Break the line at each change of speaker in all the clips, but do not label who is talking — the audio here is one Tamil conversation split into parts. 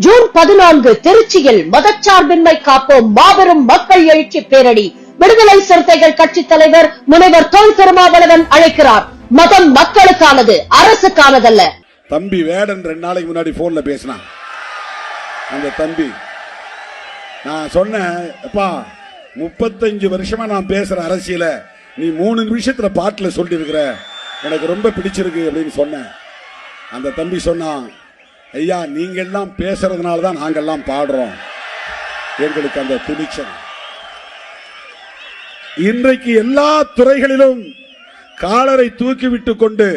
ஜூன் 14 திருச்சியில் மதச்சார்பின்மை காப்போம் மாபெரும் மக்கள் எழுச்சி பேரணி. விடுதலை சிறுத்தைகள் கட்சி தலைவர் முனைவர் தொல் திருமாவளவன் அழைக்கிறார். மதம் மக்களுக்கானது, அரசுக்கானதல்ல.
தம்பி வேடன் 2 நாளைக்கு முன்னாடி போன்ல பேசினான். அந்த தம்பி நான் சொன்னேன், 35 வருஷமா நான் பேசுற அரசியல நீ 3 நிமிஷத்துல பாட்டுல சொல்லி இருக்கிற, எனக்கு ரொம்ப பிடிச்சிருக்கு அப்படின்னு சொன்னேன். அந்த தம்பி சொன்னான், ஐயா நீங்க எல்லாம் பேசுறதுனால தான் நாங்கெல்லாம் பாடுறோம், எங்களுக்கு அந்த துணிச்சல். இன்றைக்கு எல்லா துறைகளிலும் காலரை தூக்கிவிட்டு கொண்டு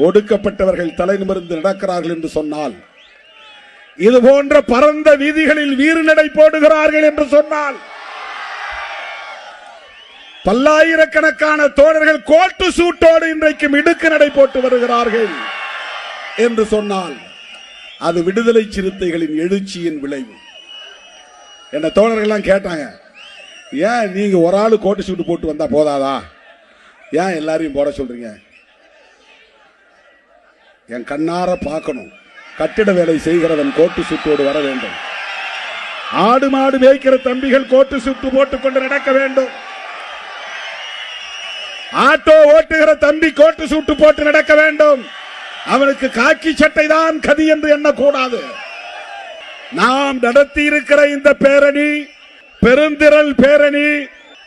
ஒடுக்கப்பட்டவர்கள் தலை நிமிர்ந்து நடக்கிறார்கள் என்று சொன்னால், இது போன்ற பரந்த வீதிகளில் வீறுநடை போடுகிறார்கள் என்று சொன்னால், பல்லாயிரக்கணக்கான தோழர்கள் கோட்டு சூட்டோடு இன்றைக்கு மிடுக்கு நடை போட்டு வருகிறார்கள் என்று சொன்னால், அது விடுதலை சிறுத்தைகளின் எழுச்சியின் விளைவு. என்ன தோழர்கள் கேட்டாங்க, ஏன் நீங்க ஒரு ஆளு கோட்டு சூட்டு போட்டு வந்தா போதாதா, ஏன் எல்லாரையும் போட சொல்றீங்க? என் கண்ணார பார்க்கணும், கட்டிட வேலை செய்கிறவன் கோட்டு சூட்டோடு வர வேண்டும். ஆடு மாடு மேய்க்கிற தம்பிகள் கோட்டு சூட்டு போட்டுக் கொண்டு நடக்க வேண்டும். ஆட்டோ ஓட்டுகிற தம்பி கோட்டு சூட்டு போட்டு நடக்க வேண்டும். அவனுக்கு காக்கி சட்டை தான் கதி என்று எண்ணக்கூடாது. நாம் நடத்தி இருக்கிற இந்த பேரணி, பெருந்திரள் பேரணி,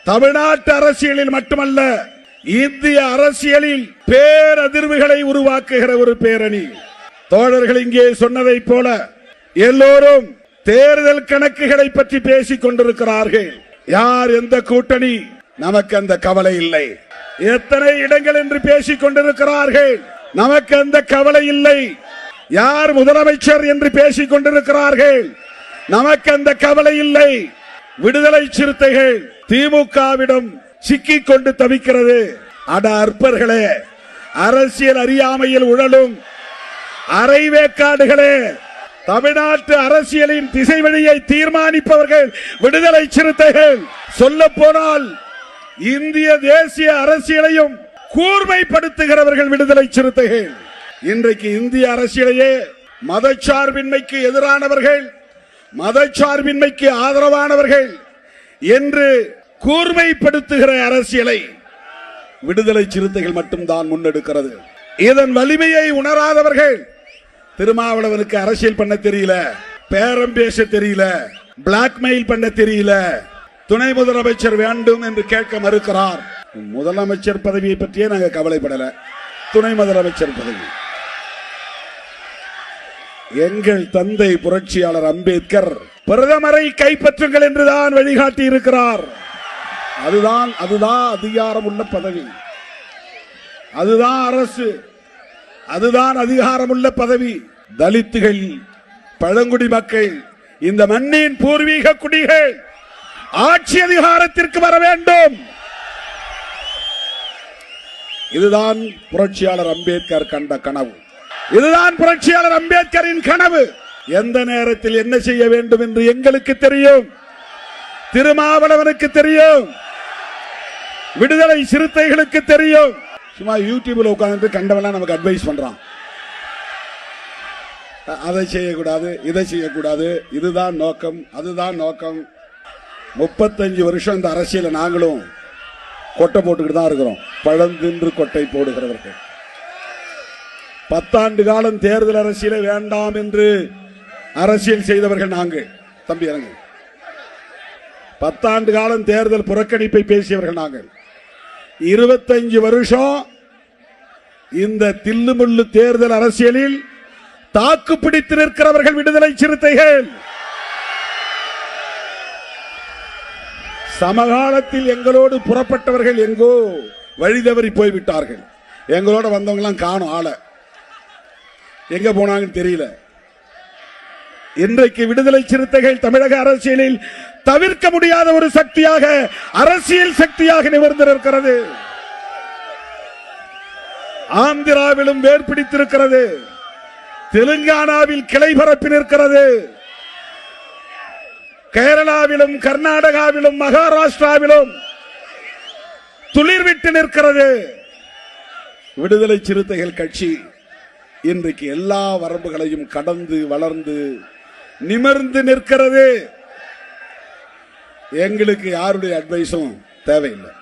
தமிழ்நாட்டு அரசியலில் மட்டுமல்ல, இந்திய அரசியலில் பேரதிர்வுகளை உருவாக்குகிற ஒரு பேரணி. தோழர்கள் இங்கே சொன்னதை போல எல்லோரும் தேர்தல் கணக்குகளை பற்றி பேசிக் கொண்டிருக்கிறார்கள். யார் எந்த கூட்டணி, நமக்கு அந்த கவலை இல்லை. எத்தனை இடங்கள் என்று பேசிக் கொண்டிருக்கிறார்கள், நமக்கு அந்த கவலை இல்லை. யார் முதலமைச்சர் என்று பேசிக் கொண்டிருக்கிறார்கள், நமக்கு அந்த கவலை இல்லை. விடுதலை சிறுத்தைகள் திமுகவிடம் சிக்கிக் கொண்டு தவிக்கிறது. அட அற்பர்களே, அரசியல் அறியாமையில் உழலும் அரைவேக்காடுகளே, தமிழ்நாட்டு அரசியலின் திசை வழியை தீர்மானிப்பவர்கள் விடுதலை சிறுத்தைகள். சொல்ல போனால் இந்திய தேசிய அரசியலையும் கூர்மைப்படுத்துகிறவர்கள் விடுதலை சிறுத்தைகள். இன்றைக்கு இந்திய அரசியலையே மதச்சார்பின்மைக்கு எதிரானவர்கள், மதச்சார்பின்மைக்கு ஆதரவானவர்கள் என்று கூர்மைப்படுத்துகிற அரசியலை விடுதலை சிறுத்தைகள் மட்டும்தான் முன்னெடுக்கிறது. இதன் வலிமையை உணராதவர்கள், திருமாவளவனுக்கு அரசியல் பண்ண தெரியல, பேரம் பேச தெரியல, பிளாக்மெயில் பண்ண தெரியல, துணை முதலமைச்சர் வேண்டும் என்று கேட்க மறுக்கிறார். முதலமைச்சர் பதவியை பற்றியே நாங்க கவலைப்படல, துணை முதலமைச்சர் பதவி எங்கள் தந்தை புரட்சியாளர் அம்பேத்கர் பிரதமரை கைப்பற்றுங்கள் என்றுதான் வழிகாட்டி இருக்கிறார். அதுதான் அதிகாரம் உள்ள பதவி, அதுதான் அரசு, அதுதான் அதிகாரம் உள்ள பதவி. தலித்துகள், பழங்குடி மக்கள், இந்த மண்ணின் பூர்வீக குடிகள் ஆட்சி அதிகாரத்திற்கு வர வேண்டும். இதுதான் புரட்சியாளர் அம்பேத்கர் கண்ட கனவு, இதுதான் புரட்சியாளர் அம்பேத்கரின் கனவு. எந்த நேரத்தில் என்ன செய்ய வேண்டும் என்று எங்களுக்கு தெரியும், திருமாவளவனுக்கு தெரியும், விடுதலை சிறுத்தைகளுக்கு தெரியும். சும்மா யூடியூப்ல உட்கார்ந்து கண்டவெல்லாம் நமக்கு அட்வைஸ் பண்றான், அதை செய்யக்கூடாது, இதை செய்யக்கூடாது, இதுதான் நோக்கம், அதுதான் நோக்கம். 35 வருஷம் இந்த அரசியல நாங்களும் கொட்டை போட்டுக்கிட்டு தான் இருக்கிறோம், பழந்தின்று கொட்டை போடுகிறவர்கள். 10 ஆண்டு காலம் தேர்தல் அரசியலை வேண்டாம் என்று அரசியல் செய்தவர்கள் நாங்கள். தம்பி இறங்கு. 10 ஆண்டு காலம் தேர்தல் புறக்கணிப்பை பேசியவர்கள் நாங்கள். 25 வருஷம் இந்த தில்லுமுள்ளு தேர்தல் அரசியலில் தாக்கு பிடித்து நிற்கிறவர்கள் விடுதலை சிறுத்தைகள். சமகாலத்தில் எங்களோடு புறப்பட்டவர்கள் எங்கோ வழிதவறி போய்விட்டார்கள். எங்களோட வந்தவங்க எல்லாம் காணும், ஆள எங்க போனாங்கன்னு தெரியல. இன்றைக்கு விடுதலை சிறுத்தைகள் தமிழக அரசியலில் தவிர்க்க முடியாத ஒரு சக்தியாக, அரசியல் சக்தியாக நிமிர்ந்திருக்கிறது. ஆந்திராவிலும் வேர் பிடித்திருக்கிறது, தெலுங்கானாவில் கிளை பரப்பி நிற்கிறது, கேரளாவிலும் கர்நாடகாவிலும் மகாராஷ்டிராவிலும் துளிர்விட்டு நிற்கிறது. விடுதலை சிறுத்தைகள் கட்சி இன்றைக்கு எல்லா வரம்புகளையும் கடந்து வளர்ந்து நிமிர்ந்து நிற்கிறது. எங்களுக்கு யாருடைய அட்வைஸும் தேவையில்லை.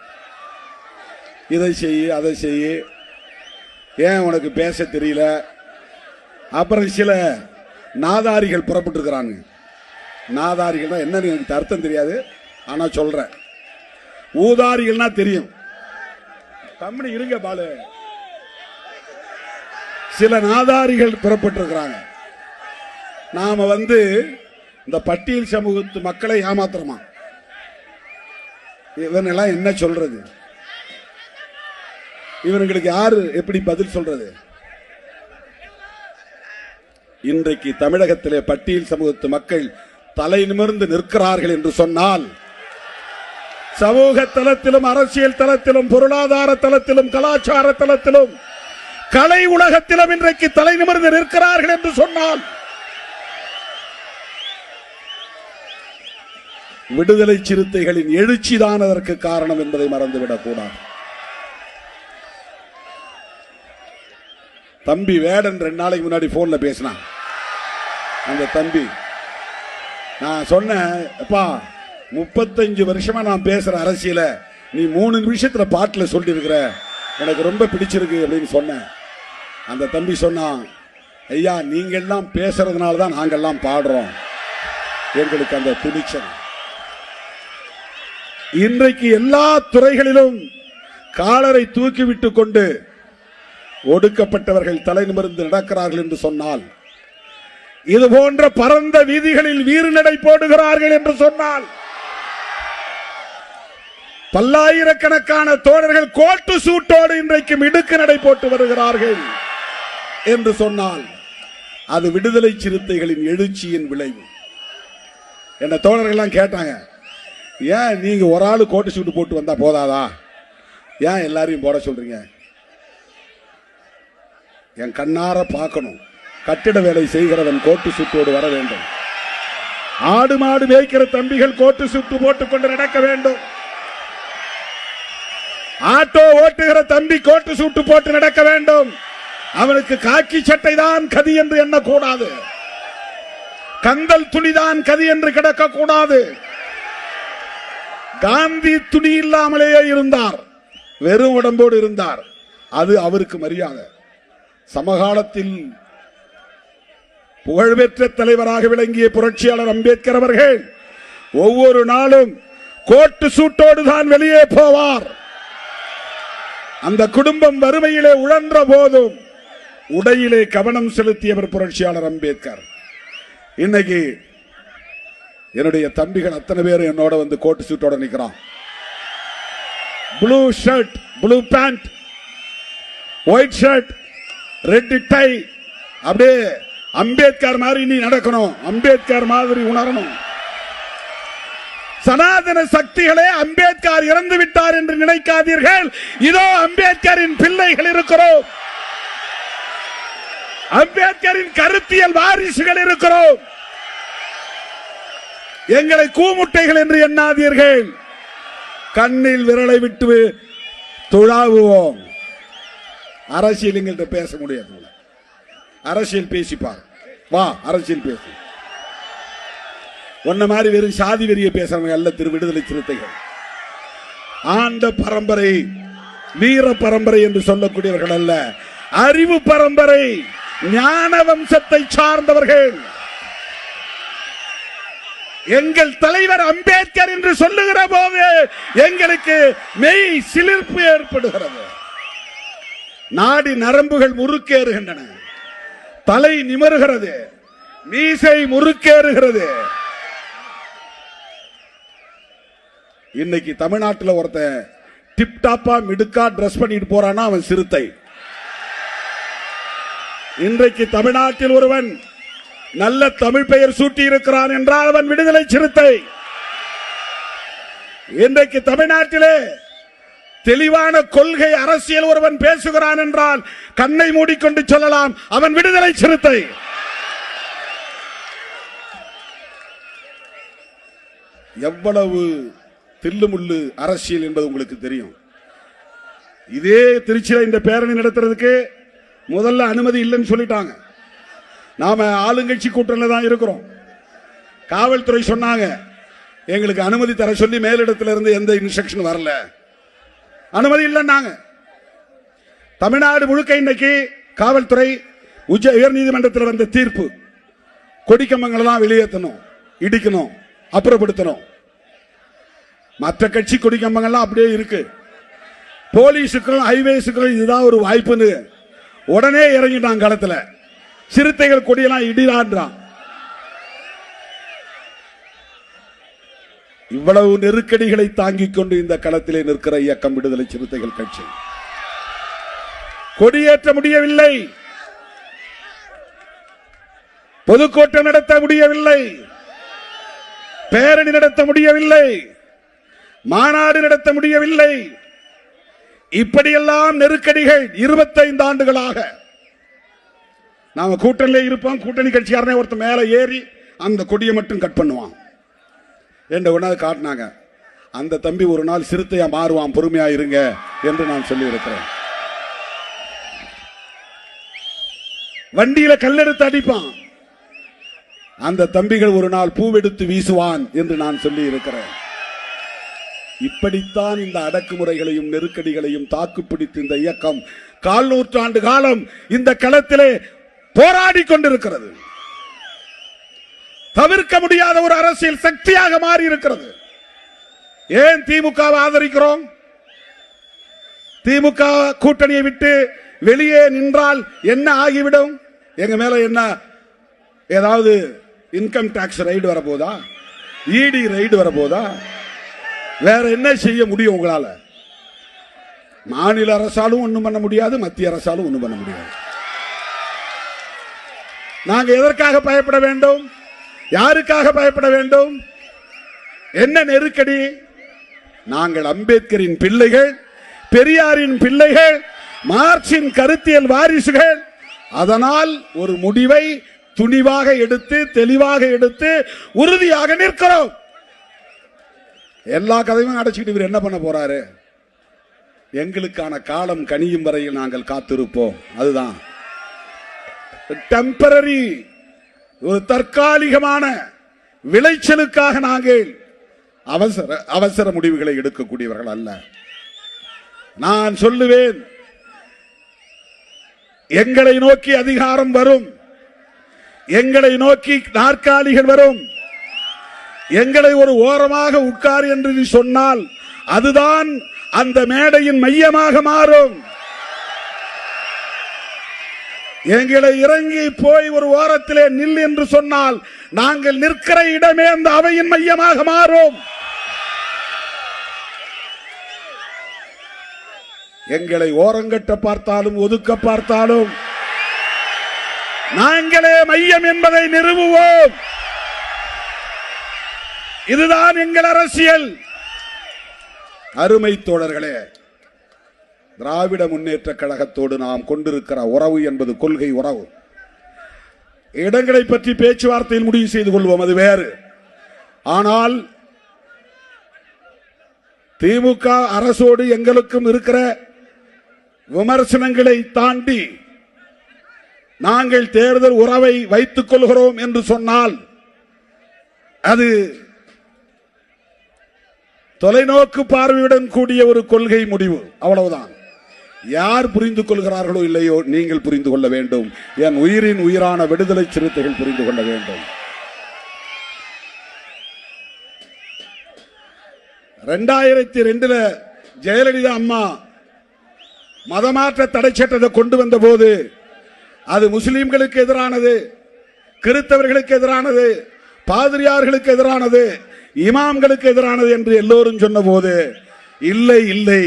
இதை செய்ய அதை செய்ய, ஏன் உனக்கு பேச தெரியல. அப்புறம் சில நாதாரிகள் புறப்பட்டு இருக்கிறாங்க. நாதாரிகள்னா என்னன்னு எனக்கு அர்த்தம் தெரியாது, ஆனா சொல்றேன். ஊதாரிகள்னா தெரியும். கம்பெனி இருங்க பாலு. சில நாதாரிகள் புறப்பட்டு இருக்கிறாங்க. நாம இந்த பட்டியல் சமூகத்து மக்களை ஏமாத்துறோமா? இவனெல்லாம் என்ன சொல்றது? இவர்களுக்கு யாரு எப்படி பதில் சொல்றது? இன்றைக்கு தமிழகத்திலே பட்டியல் சமூகத்து மக்கள் தலை நிமிர்ந்து நிற்கிறார்கள் என்று சொன்னால், சமூக தளத்திலும் அரசியல் தளத்திலும் பொருளாதார தளத்திலும் கலாச்சார தளத்திலும் கலை உலகத்திலும் இன்றைக்கு தலை நிமிர்ந்து நிற்கிறார்கள் என்று சொன்னால், விடுதலை சிறுத்தைகளின் எழுச்சிதான் அதற்கு காரணம் என்பதை மறந்துவிடக் கூடாது. தம்பி வேடன் 2 நாளைக்கு முன்னாடி போன்ல பேசினான். அந்த தம்பி, நான் சொன்னேன், அப்பா 35 வருஷமா நான் பேசுற அரசியல நீ 3 நிமிஷத்துல பாட்டுல சொல்லி இருக்கிற, எனக்கு ரொம்ப பிடிச்சிருக்கு அப்படின்னு சொன்னேன். அந்த தம்பி சொன்னான், ஐயா நீங்க எல்லாம் பேசுறதுனால தான் நாங்கெல்லாம் பாடுறோம், எங்களுக்கு அந்த துணிச்சல். இன்றைக்கு எல்லா துறைகளிலும் காலரை தூக்கிவிட்டு கொண்டு ஒடுக்கப்பட்டவர்கள் தலை நிமிர்ந்து நடக்கிறார்கள் என்று சொன்னால், இது போன்ற பரந்த வீதிகளில் வீறு நடை போடுகிறார்கள் என்று சொன்னால், பல்லாயிரக்கணக்கான தோழர்கள் கோட்டு சூட்டோடு இன்றைக்கு மிடுக்கு நடை போட்டு வருகிறார்கள் என்று சொன்னால், அது விடுதலை சிறுத்தைகளின் எழுச்சியின் விளைவு. என்ன தோழர்கள் கேட்டாங்க, ஏன் நீங்க ஒரு ஆளு கோட்டு சூட்டு போட்டு வந்தா போதாதா, ஏன் எல்லாரையும் போட சொல்றீங்க? என் கண்ணார பார்க்கணும். கட்டிட வேலை செய்கிறவன் கோட்டு சூட்டோடு வர வேண்டும். ஆடு மாடு மேய்க்கிற தம்பிகள் கோட்டு சூட்டு போட்டுக் கொண்டு நடக்க வேண்டும். ஆட்டோ ஓட்டுகிற தம்பி கோட்டு சூட்டு போட்டு நடக்க வேண்டும். அவனுக்கு காக்கி சட்டை தான் கதி என்று எண்ணக்கூடாது. கந்தல் துணிதான் கதி என்று கிடக்க கூடாது. காந்தி துணி இல்லாமலேயே இருந்தார், வெறும் உடம்போடு இருந்தார். அது அவருக்கு மரியாதை. சமகாலத்தில் புகழ்பெற்ற தலைவராக விளங்கிய புரட்சியாளர் அம்பேத்கர் அவர்கள் ஒவ்வொரு நாளும் கோட்டு சூட்டோடு தான் வெளியே போவார். அந்த குடும்பம் வறுமையிலே உழன்ற போதும் உடையிலே கவனம் செலுத்தியவர் புரட்சியாளர் அம்பேத்கர். இன்னைக்கு என்னுடைய தம்பிகள் அத்தனை பேர் என்னோட கோட்டு சூட்டோட நிற்கிறான். Blue shirt, blue pant, white shirt, red tie. அப்படியே அம்பேத்கர் மாதிரி நீ நடக்கணும், அம்பேத்கர் மாதிரி உணரணும். சனாதன சக்திகளே அம்பேத்கர் இறந்து விட்டார் என்று நினைக்காதீர்கள். இதோ அம்பேத்கரின் பிள்ளைகள் இருக்கிறோம், அம்பேத்கரின் கருத்தியல் வாரிசுகள் இருக்கிறோம். எங்களை கூமுட்டைகள் என்று எண்ணாதீர்கள். கண்ணில் விரலை விட்டு துழாவுவோம். அரசியல் எங்கள்கிட்ட பேச முடியாது. அரசியல் பேசிப்பார், வா அரசியல் பேசு. ஒன்ன மாதிரி வெறும் சாதி வெறிய பேசுறவங்க அல்ல திரு விடுதலை சிறுத்தைகள். ஆண்ட பரம்பரை, வீர பரம்பரை என்று சொல்லக்கூடியவர்கள் அல்ல, அறிவு பரம்பரை, ஞான வம்சத்தை சார்ந்தவர்கள். எங்கள் தலைவர் அம்பேத்கர் என்று சொல்லுகிற போது எங்களுக்கு மெய் சிலிர்ப்பு ஏற்படுகிறது. நாடி நரம்புகள் முறுக்கேறுகின்றன, தலை நிமிர்கிறது, மீசை முறுக்கேறுகிறது. இன்னைக்கு தமிழ்நாட்டில் ஒருத்தன் டிப்டாப்பா மிடுக்கா டிரஸ் பண்ணிட்டு போறானா அவன் சிறுத்தை. இன்றைக்கு தமிழ்நாட்டில் ஒருவன் நல்ல தமிழ் பெயர் சூட்டி இருக்கிறான் என்றால் அவன் விடுதலை சிறுத்தை. இன்றைக்கு தமிழ்நாட்டிலே தெளிவான கொள்கை அரசியல் ஒருவன் பேசுகிறான் என்றால் கண்ணை மூடிக்கொண்டு சொல்லலாம், அவன் விடுதலை சிறுத்தை. எவ்வளவு தில்லுமுள்ளு அரசியல் என்பது உங்களுக்கு தெரியும். இதே திருச்சியில இந்த பேரணி நடத்துறதுக்கு முதல்ல அனுமதி இல்லைன்னு சொல்லிட்டாங்க. நாம ஆளுங்கட்சி கூட்டணியில் தான் இருக்கிறோம். காவல்துறை சொன்னாங்க, எங்களுக்கு அனுமதி தர சொல்லி மேலிடத்தில் இருந்து எந்த இன்ஸ்ட்ரக்ஷன் வரல, அனுமதி இல்லைன்னாங்க. தமிழ்நாடு முழுக்க இன்னைக்கு காவல்துறை உயர் நீதிமன்றத்தில் வந்த தீர்ப்பு, கொடிக்கம்பங்களெல்லாம் வெளியேற்றணும், இடிக்கணும், அப்புறப்படுத்தணும். மற்ற கட்சி கொடிக்கம்பங்கள்லாம் அப்படியே இருக்கு. போலீஸுக்கும் ஹைவேஸுக்கும் இதுதான் ஒரு வாய்ப்புன்னு உடனே இறங்கிட்டான் களத்துல. சிறுத்தைகள் கொடியெல்லாம் இடிடான்றான். இவ்வளவு நெருக்கடிகளை தாங்கிக் கொண்டு இந்த களத்திலே நிற்கிற இயக்கம் விடுதலை சிறுத்தைகள் கட்சி. கொடியேற்ற முடியவில்லை, பொதுக்கூட்டம் நடத்த முடியவில்லை, பேரணி நடத்த முடியவில்லை, மாநாடு நடத்த முடியவில்லை. இப்படியெல்லாம் நெருக்கடிகள் 25 ஆண்டுகளாக நாம கூட்டணியிலே இருப்போம். கூட்டணி கட்சியாரனே ஒருத்தர் மேல ஏறி அந்த கொடியை மட்டும் கட் பண்ணுவான் என்ற உணவு காட்டினாங்க. அந்த தம்பி ஒரு நாள் சிறுத்தையா மாறுவான், பொறுமையா இருங்க என்று நான் சொல்லி இருக்கிறேன். வண்டியில கல்லெடுத்து அடிப்பான், அந்த தம்பிகள் ஒரு நாள் பூவெடுத்து வீசுவான் என்று நான் சொல்லி இருக்கிறேன். இப்படித்தான் இந்த அடக்குமுறைகளையும் நெருக்கடிகளையும் தாக்குப்பிடித்து இந்த இயக்கம் 1/4 நூற்றாண்டு காலம் இந்த களத்திலே போராடி கொண்டிருக்கிறது. தவிர்க்க முடியாத ஒரு அரசியல் சக்தியாக மாறி இருக்கிறது. ஏன் திமுகவை ஆதரிக்கிறோம்? திமுக கூட்டணியை விட்டு வெளியே நின்றால் என்ன ஆகிவிடும்? எங்க மேல என்ன ஏதாவது இன்கம் டாக்ஸ் ரைடு வரப்போதா? இடி ரைடு வரப்போதா? வேற என்ன செய்ய முடியும் உங்களால? மாநில அரசாலும் ஒண்ணும் பண்ண முடியாது, மத்திய அரசாலும் ஒண்ணும் பண்ண முடியாது. நாங்க எதற்காக பயப்பட வேண்டும்? யாருக்காக பயப்பட வேண்டும்? என்ன நெருக்கடி? நாங்கள் அம்பேத்கரின் பிள்ளைகள், பெரியாரின் பிள்ளைகள், மார்க்சின் கருத்தியல் வாரிசுகள். அதனால் ஒரு முடிவை துணிவாக எடுத்து, தெளிவாக எடுத்து, உறுதியாக நிற்கிறோம். எல்லா கதையும் அடைச்சிட்டு இவர் என்ன பண்ண போறாரு? எங்களுக்கான காலம் கனியும் வரையில் நாங்கள் காத்திருப்போம். அதுதான் டெம்பரரி, ஒரு தற்காலிகமான விளைச்சலுக்காக நாங்கள் அவசர முடிவுகளை எடுக்கக்கூடியவர்கள் அல்ல. நான் சொல்லுவேன், எங்களை நோக்கி அதிகாரம் வரும், எங்களை நோக்கி நாற்காலிகள் வரும், எங்களை ஒரு ஓரமாக உட்கார் என்று சொன்னால் அதுதான் அந்த மேடையின் மையமாக மாறும். எங்களை இறங்கி போய் ஒரு ஓரத்திலே நில் என்று சொன்னால் நாங்கள் நிற்கிற இடமே அந்த அவையின் மையமாக மாறும். எங்களை ஓரங்கட்ட பார்த்தாலும் ஒதுக்க பார்த்தாலும் நாங்களே மையம் என்பதை நிறுவுவோம். இதுதான் எங்கள் அரசியல். அருமை தோழர்களே, திராவிட முன்னேற்ற கழகத்தோடு நாம் கொண்டிருக்கிற உறவு என்பது கொள்கை உறவு. இடங்களை பற்றி பேச்சுவார்த்தையில் முடிவு செய்து கொள்வோம், அது வேறு. ஆனால் திமுக அரசோடு எங்களுக்கும் இருக்கிற விமர்சனங்களை தாண்டி நாங்கள் தேர்தல் உறவை வைத்துக் கொள்கிறோம் என்று சொன்னால் அது தொலைநோக்கு பார்வையுடன் கூடிய ஒரு கொள்கை முடிவு, அவ்வளவுதான். யார் புரிந்து கொள்கிறார்களோ இல்லையோ, நீங்கள் புரிந்து கொள்ள வேண்டும். என் உயிரின் உயிரான விடுதலை சிறுத்தைகள் புரிந்து கொள்ள வேண்டும். 2002 ஜெயலலிதா அம்மா மதமாற்ற தடை சட்டத்தை கொண்டு வந்த போது அது முஸ்லிம்களுக்கு எதிரானது, கிறிஸ்தவர்களுக்கு எதிரானது, பாதிரியார்களுக்கு எதிரானது, இமாம்களுக்கு எதிரானது என்று எல்லோரும் சொன்ன போது, இல்லை இல்லை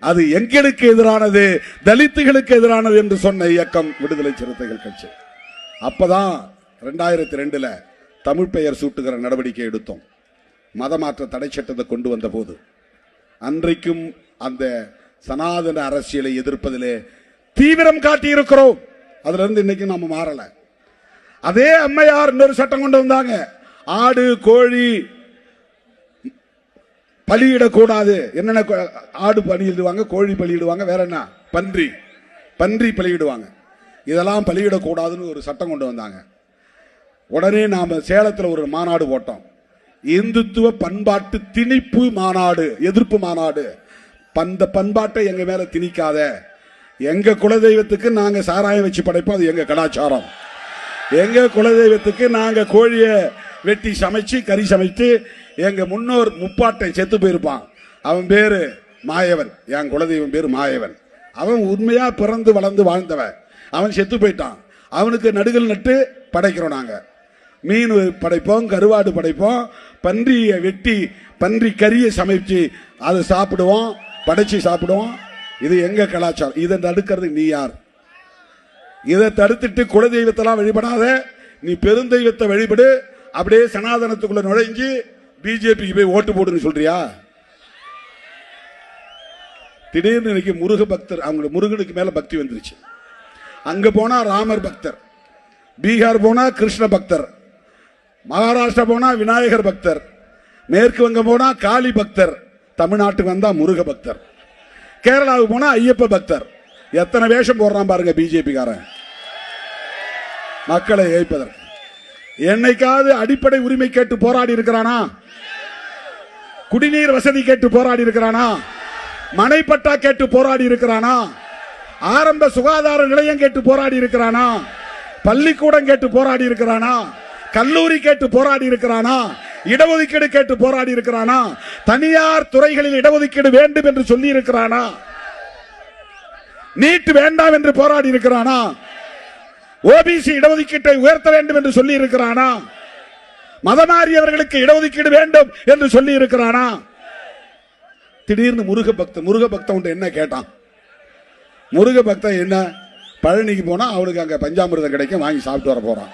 அது எங்களுக்கு எதிரானது, தலித்துகளுக்கு எதிரானது என்று சொன்ன இயக்கம் விடுதலை சிறுத்தைகள் கட்சி. அப்பதான் 2002 தமிழ் பெயர் சூட்டுகிற நடவடிக்கை எடுத்தோம். மதமாற்ற தடை சட்டத்தை கொண்டு வந்த போது அன்றைக்கும் அந்த சனாதன அரசியலை எதிர்ப்பதிலே தீவிரம் காட்டி இருக்கிறோம். அதுல இருந்து இன்னைக்கு நாம மாறல. அதே அம்மையார் இன்னொரு சட்டம் கொண்டு வந்தாங்க. ஆடு கோழி பலியிடக்கூடாது. என்னென்ன ஆடு பலியிடுவாங்க, கோழி பலியிடுவாங்க, வேற என்ன பன்றி பலியிடுவாங்க. இதெல்லாம் பலியிடக்கூடாதுன்னு ஒரு சட்டம் கொண்டு வந்தாங்க. உடனே நாம சேலத்தில் ஒரு மாநாடு போட்டோம், இந்துத்துவ பண்பாட்டு திணிப்பு மாநாடு, எதிர்ப்பு மாநாடு. அந்த பண்பாட்டை எங்க மேல திணிக்காத, எங்க குலதெய்வத்துக்கு நாங்க சாராயம் வச்சு படைப்போம், அது எங்க கலாச்சாரம். எங்க குலதெய்வத்துக்கு நாங்க கோழிய வெட்டி சமைச்சு கறி சமைச்சு, எங்க முன்னோர் முப்பாட்டை செத்து போயிருப்பான், அவன் பேரு மாயவன், என் குலதெய்வம் பேரு மாயவன், அவன் உண்மையா பிறந்து வளர்ந்து வாழ்ந்தவன், அவன் செத்து போயிட்டான், அவனுக்கு நடுகள் நட்டு படைக்கிறோம். நாங்க மீன் படைப்போம், கருவாடு படைப்போம், பன்றியை வெட்டி பன்றி கறியை சமைச்சு அதை சாப்பிடுவோம், படைச்சு சாப்பிடுவோம். இது எங்க கலாச்சாரம். இதை தடுக்கிறது நீ யார்? இதை தடுத்துட்டு குலதெய்வத்தெல்லாம் வழிபடாத, நீ பெருந்தெய்வத்தை வழிபடு, அப்படியே சனாதனத்துக்குள்ள நுழைஞ்சு பிஜேபிக்கு போய் ஓட்டு போடுன்னு சொல்றியா? திடீர்னு இன்னைக்கு முருக பக்தர், அவங்க முருகனுக்கு மேல பக்தி வந்துருச்சு. அங்க போனா ராமர் பக்தர், பீகார் போனா கிருஷ்ண பக்தர், மகாராஷ்டிரா போனா விநாயகர் பக்தர், மேற்கு வங்கம் போனா காளி பக்தர், தமிழ்நாட்டுக்கு வந்தா முருக பக்தர், கேரளாவுக்கு போனா ஐயப்ப பக்தர். எத்தனை வேஷம் போடுறான் பாருங்க பிஜேபி காரன் மக்களை ஏய்ப்பதற்கு. என்னைக்காவது அடிப்படை உரிமை கேட்டு போராடி இருக்கிறானா? குடிநீர் வசதி கேட்டு போராடி இருக்கிறானா? மனைப்பட்டா கேட்டு போராடி இருக்கிறானா? ஆரம்ப சுகாதார நிலையம் கேட்டு போராடி இருக்கிறானா? பள்ளிக்கூடம் கேட்டு போராடி இருக்கிறானா? கல்லூரி கேட்டு போராடி இருக்கிறானா? இடஒதுக்கீடு கேட்டு போராடி இருக்கிறானா? தனியார் துறைகளில் இடஒதுக்கீடு வேண்டும் என்று சொல்லி இருக்கிறானா? நீட் வேண்டாம் என்று போராடி இருக்கிறானா? ஓபிசி இடஒதுக்கீட்டை உயர்த்த வேண்டும் என்று சொல்லி இருக்கிறானா? மதமாறியவர்களுக்கு இடஒதுக்கீடு வேண்டும் என்று சொல்லி இருக்கிறானா? திடீர்னு முருக பக்தன் என்ன கேட்டான்? முருக பக்தன் என்ன, பழனிக்கு போனா அவனுக்கு அங்க பஞ்சாமிர்தம் கிடைக்கும், வாங்கி சாப்பிட்டு வர போறான்,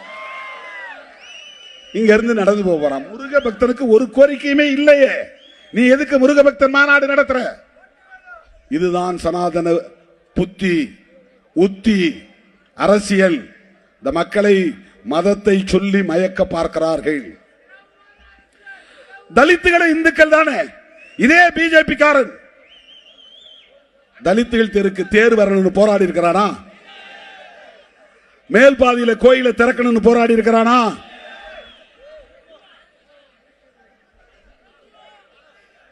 இங்க இருந்து நடந்து போறான். முருக பக்தனுக்கு ஒரு கோரிக்கையுமே இல்லையே, நீ எதுக்கு முருக பக்தன் மாநாடு நடத்துற? இதுதான் சனாதன புத்தி, உத்தி, அரசியல். இந்த மக்களை மதத்தை சொல்லி மயக்க பார்க்கிறார்கள். தலித்துகளை இந்துக்கள் தானே. இதே பிஜேபி காரன் தலித்துகள் தெருக்கு தேர் வரணும்னு போராடி இருக்கிறானா? மேல் பாதியில கோயிலை திறக்கணும்னு போராடி இருக்கிறானா?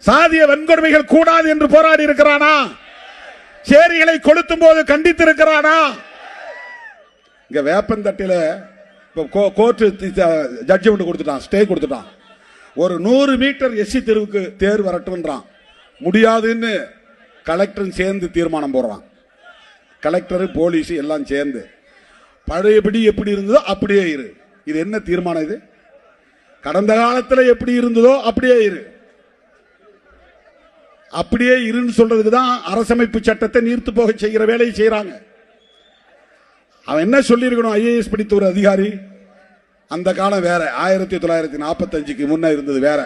சாதிய வன்கொடுமைகள் கூடாது என்று போராடி இருக்கிறானா? சேரிகளை கொளுத்தும் போது கண்டித்திருக்கிறானா? இங்க வேப்பந்தட்டில கோர்ட் ஜட்ஜ்மெண்ட் கொடுத்துட்டான், ஸ்டே கொடுத்துட்டான். ஒரு 100 மீட்டர் எஸ்சி தெருவுக்கு தேர் வரட்டும்ன்றான், முடியாதுன்னு கலெக்டர் சேர்ந்து தீர்மானம் போடுறான். கலெக்டர் போலீஸ் எல்லாம் சேர்ந்து பழையபடி எப்படி இருந்ததோ அப்படியே இரு. இது என்ன தீர்மானம்? இது கடந்த காலத்தில் எப்படி இருந்ததோ அப்படியே இரு. அப்படியே இருன்னு சொல்றதுக்கு தான் அரசமைப்பு சட்டத்தை நீர்த்து போக செய்கிற வேலையை செய்யறாங்க. அவன் என்ன சொல்லியிருக்கணும்? ஐஏஎஸ் படித்த ஒரு அதிகாரி, அந்த காலம் வேற, 1945க்கு முன்ன இருந்தது வேற,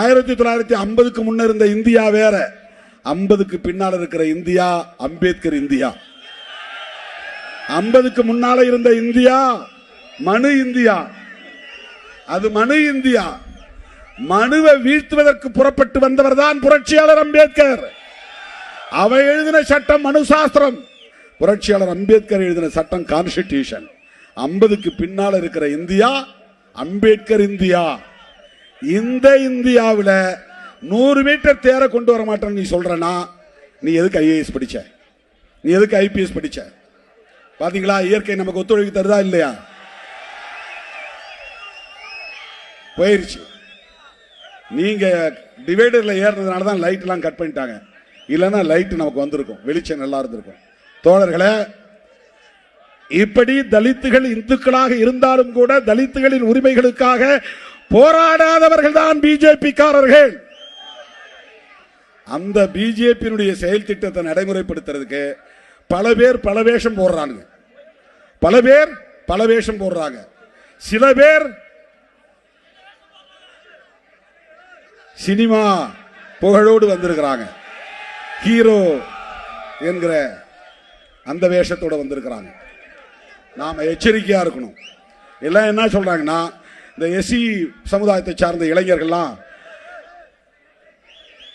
1950க்கு முன்ன இருந்த இந்தியா வேற, 50க்கு பின்னால இருக்கிற இந்தியா அம்பேத்கர் இந்தியா. 50க்கு முன்னால இருந்த இந்தியா மனு இந்தியா, அது மனு இந்தியா. மனுவை வீழ்த்துவதற்கு புறப்பட்டு வந்தவர் தான் புரட்சியாளர் அம்பேத்கர். அவ எழுதின சட்டம் மனு சாஸ்திரம், புரட்சியாளர் அம்பேத்கர் எழுதின சட்டம் கான்ஸ்டிடியூஷன். 50க்கு பின்னால் இருக்கிற இந்தியா அம்பேத்கர் இந்தியா. இந்த இந்தியாவில் 100 மீட்டர் தேர கொண்டு வர மாட்டேன்னு நீ சொல்றனா, நீ எதுக்கு ஐஏஎஸ் படிச்ச? நீ எதுக்கு ஐபிஎஸ் படிச்ச? பாத்தீங்களா, இயற்கை நமக்கு ஒத்துழைப்பு தருதா இல்லையா? போயிருச்சு. நீங்க டிவைடர்ல ஏறதுனால தான் லைட் எல்லாம் கட் பண்ணிட்டாங்க, இல்லைன்னா லைட் நமக்கு வந்திருக்கும், வெளிச்சம் நல்லா இருந்திருக்கும். தோழர்களே, இப்படி தலித்துகள் இந்துக்களாக இருந்தாலும் கூட தலித்துகளின் உரிமைகளுக்காக போராடாதவர்கள் தான் பிஜேபி காரர்கள். அந்த பிஜேபியினுடைய செயல் திட்டத்தை நடைமுறைப்படுத்துறதுக்கு பல பேர் பல வேஷம் போடுறாங்க. பல பேர் பல வேஷம் போடுறாங்க. சில பேர் சினிமா புகழோடு வந்திருக்கிறாங்க, ஹீரோ என்கிற அந்த வேஷத்தோட வந்திருக்கிறாங்க. நாம எச்சரிக்கையா இருக்கணும். எல்லாம் என்ன சொல்றாங்கன்னா, இந்த எஸ்சி சமுதாயத்தை சார்ந்த இளைஞர்கள்லாம்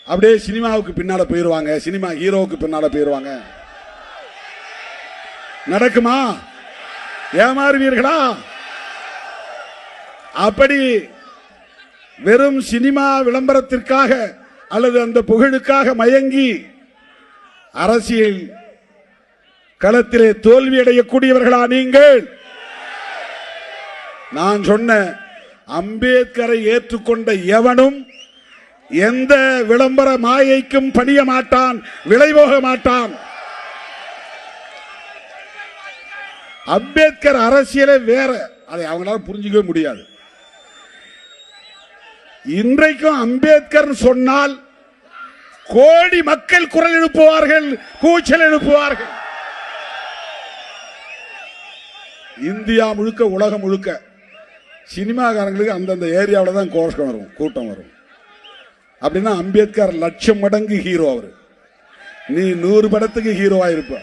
அப்படியே சினிமாவுக்கு பின்னால போயிருவாங்க, சினிமா ஹீரோவுக்கு பின்னால போயிருவாங்க. நடக்குமா? ஏமாறுவீர்களா? அப்படி வெறும் சினிமா விளம்பரத்திற்காக அல்லது அந்த புகழுக்காக மயங்கி அரசியல் களத்திலே தோல்வி அடையக்கூடியவர்களா நீங்கள்? நான் சொன்ன அம்பேத்கரை ஏற்றுக்கொண்ட எவனும் எந்த விளம்பர மாயைக்கும் பணிய மாட்டான், விளைவோக மாட்டான். அம்பேத்கர் அரசியலே வேற, அதை அவங்களால புரிஞ்சுக்கவே முடியாது. இன்றைக்கும் அம்பேத்கர் சொன்னால் கோடி மக்கள் குரல் எழுப்புவார்கள், கூச்சல் எழுப்புவார்கள். இந்தியா முழுக்க, உலகம் முழுக்க சினிமாக்காரங்களுக்கு அந்தந்த ஏரியாவில் தான் கோஷம் வரும், கூட்டம் வரும். அப்படின்னா அம்பேத்கர் லட்சம் மடங்கு ஹீரோ. அவரு நீ 100 படத்துக்கு ஹீரோவா இருப்ப.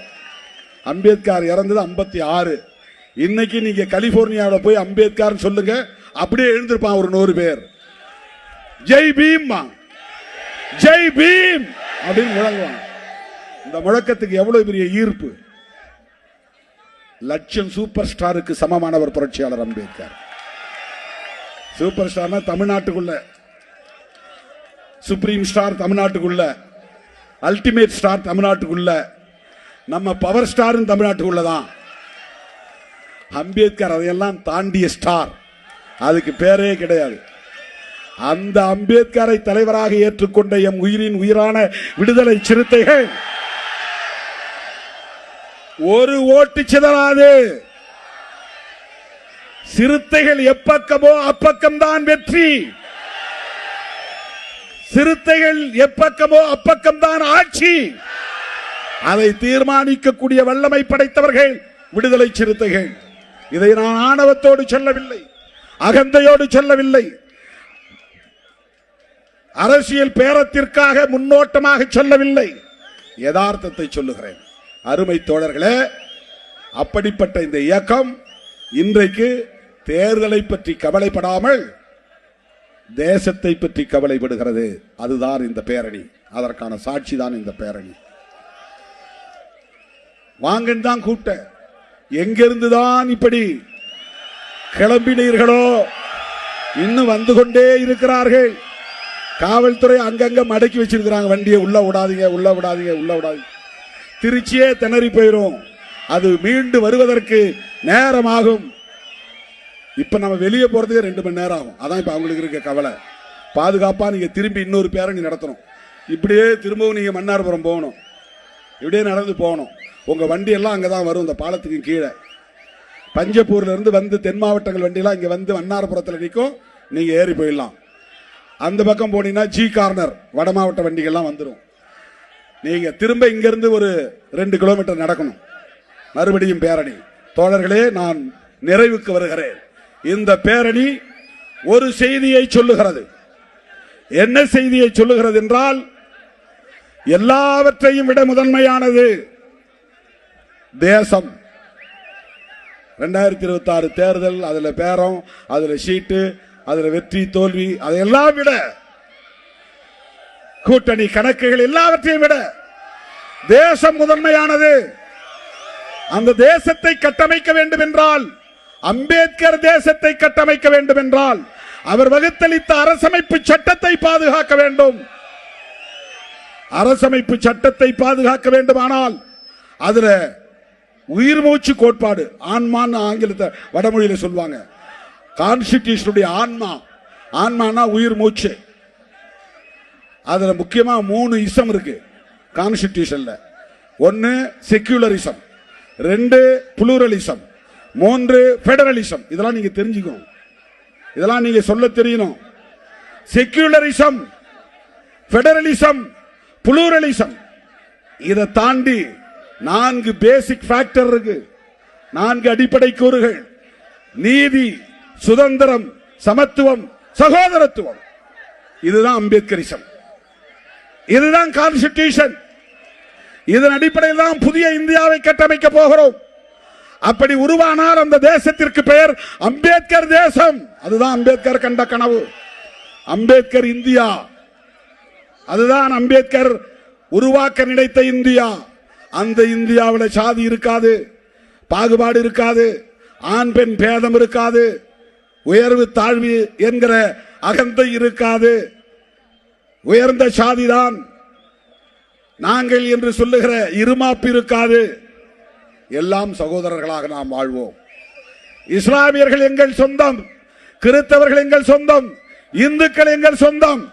அம்பேத்கர் இறந்தது 56. இன்னைக்கு நீங்க கலிபோர்னியாவில் போய் அம்பேத்கர் சொல்லுங்க, அப்படியே எழுந்திருப்பான் ஒரு 100 பேர். ஜெய் பீம், ஜெய் பீம் அப்படின்னு முழங்குவாங்க. இந்த முழக்கத்துக்கு எவ்வளவு பெரிய ஈர்ப்பு! லட்சம் சூப்பர் ஸ்டாருக்கு சமமானவர் புரட்சியாளர் அம்பேத்கர். சூப்பர் ஸ்டார்னா தமிழ்நாட்டுக்குள்ள, சுப்ரீம் ஸ்டார் தமிழ்நாட்டுக்குள்ள, அல்டிமேட் ஸ்டார் தமிழ்நாட்டுக்குள்ள, நம்ம பவர் ஸ்டார் தமிழ்நாட்டுக்குள்ளதான். அம்பேத்கர் அதையெல்லாம் தாண்டிய ஸ்டார், அதுக்கு பேரே கிடையாது. அந்த அம்பேத்கரை தலைவராக ஏற்றுக்கொண்ட எம் உயிரின் உயிரான விடுதலை சிறுத்தைகள் ஒரு ஓட்டு சிதறாது. சிறுத்தைகள் எப்பக்கமோ அப்பக்கம்தான் வெற்றி. சிறுத்தைகள் எப்பக்கமோ அப்பக்கம்தான் ஆட்சி. அதை தீர்மானிக்கக்கூடிய வல்லமை படைத்தவர்கள் விடுதலை சிறுத்தைகள். இதை நான் ஆணவத்தோடு சொல்லவில்லை, அகந்தையோடு சொல்லவில்லை, அரசியல் பேரத்திற்காக முன்னோட்டமாக சொல்லவில்லை, யதார்த்தத்தை சொல்லுகிறேன். அருமை தோழர்களே, அப்படிப்பட்ட இந்த இயக்கம் இன்றைக்கு தேர்தலை பற்றி கவலைப்படாமல் தேசத்தை பற்றி கவலைப்படுகிறது. அதுதான் இந்த பேரணி, அதற்கான சாட்சி தான் இந்த பேரணி. வாங்கன்னு தான் கூப்பிட்ட, எங்கிருந்துதான் இப்படி கிளம்பினீர்களோ இன்னும் வந்து கொண்டே இருக்கிறார்கள். காவல்துறை அங்கங்க மடக்கி வச்சிருக்கிறாங்க வண்டியை. உள்ள விடாதீங்க, உள்ள விடாதீங்க, உள்ள விடாதீங்க. திருச்சியே திணறி போயிரும். அது மீண்டு வருவதற்கு நேரமாகும். இப்ப நம்ம வெளியே போறதுக்கு 2 மணி நேரம் ஆகும். அதான் இப்ப அவங்களுக்கு இருக்க கவலை. பாதுகாப்பா நீங்க திரும்பி இன்னொரு பேரணி நடத்தணும். இப்படியே திரும்பவும் நீங்க மன்னார்புரம் போகணும், இப்படியே நடந்து போகணும். உங்க வண்டி எல்லாம் அங்கதான் வரும், இந்த பாலத்துக்கு கீழே. பஞ்சப்பூர்ல இருந்து வந்து தென் மாவட்டங்கள் வண்டியெல்லாம் இங்க வந்து மன்னார்புரத்தில் நிற்கும். நீங்க ஏறி போயிடலாம். அந்த பக்கம் போனீங்கன்னா ஜி கார்னர் வட மாவட்ட வண்டிகள்லாம் வந்துடும். நீங்க திரும்ப இங்க இருந்து ஒரு 2 கிலோமீட்டர் நடக்கணும், மறுபடியும் பேரணி. தோழர்களே, நான் நிறைவுக்கு வருகிறேன். இந்த பேரணி ஒரு செய்தியை சொல்லுகிறது. என்ன செய்தியை சொல்லுகிறது என்றால், எல்லாவற்றையும் விட முதன்மையானது தேசம். 2026 தேர்தல், அதுல பேரம், அதுல சீட்டு, அதுல வெற்றி தோல்வி, அதையெல்லாம் விட, கூட்டணி கணக்குகள் எல்லாவற்றையும் விட தேசம் முதன்மையானது. அந்த தேசத்தை கட்டமைக்க வேண்டும் என்றால், அம்பேத்கர் தேசத்தை கட்டமைக்க வேண்டும் என்றால், அவர் வகுத்தளித்த அரசமைப்பு சட்டத்தை பாதுகாக்க வேண்டும். அரசமைப்பு சட்டத்தை பாதுகாக்க வேண்டுமானால் அதுல உயிர் மூச்சு கோட்பாடு, ஆன்மான்னு ஆங்கிலத்தை வடமொழியில சொல்லுவாங்க. கான்ஸ்டிடியூஷனுடைய ஆன்மா, ஆன்மானா உயிர் மூச்சு. அதுல முக்கியமா 3 இசம் இருக்கு கான்ஸ்டிடியூஷன்ல. 1 செக்யூலரிசம், 2 புளூரலிசம், 3 பெடரலிசம். இதெல்லாம் நீங்க தெரிஞ்சுக்கணும், இதெல்லாம் நீங்க சொல்ல தெரியணும். செக்யூலரிசம், பெடரலிசம், புளூரலிசம், இதை தாண்டி 4 பேசிக் ஃபேக்டர் இருக்கு, 4 அடிப்படை கூறுகள்: நீதி, சுதந்திரம், சமத்துவம், சகோதரத்துவம். இதுதான் அம்பேத்கரிசம், இதுதான் கான்ஸ்டிடியூஷன். இதன் அடிப்படையில் தான் புதிய இந்தியாவை கட்டமைக்க போகிறோம். அப்படி உருவானால் அந்த தேசத்திற்கு பெயர் அம்பேத்கர் தேசம். அதுதான் அம்பேத்கர் கண்ட கனவு, அம்பேத்கர் இந்தியா. அதுதான் அம்பேத்கர் உருவாக்க நினைத்த இந்தியா. அந்த இந்தியாவில் சாதி இருக்காது, பாகுபாடு இருக்காது, ஆண் பெண் பேதம் இருக்காது, உயர்வு தாழ்வு என்கிற அகந்தை இருக்காது, உயர்ந்த சாதிதான் நாங்கள் என்று சொல்லுகிற இருமாப்பு இருக்காது. எல்லாம் சகோதரர்களாக நாம் வாழ்வோம். இஸ்லாமியர்கள் எங்கள் சொந்தம், கிறிஸ்தவர்கள் எங்கள் சொந்தம், இந்துக்கள் எங்கள் சொந்தம்,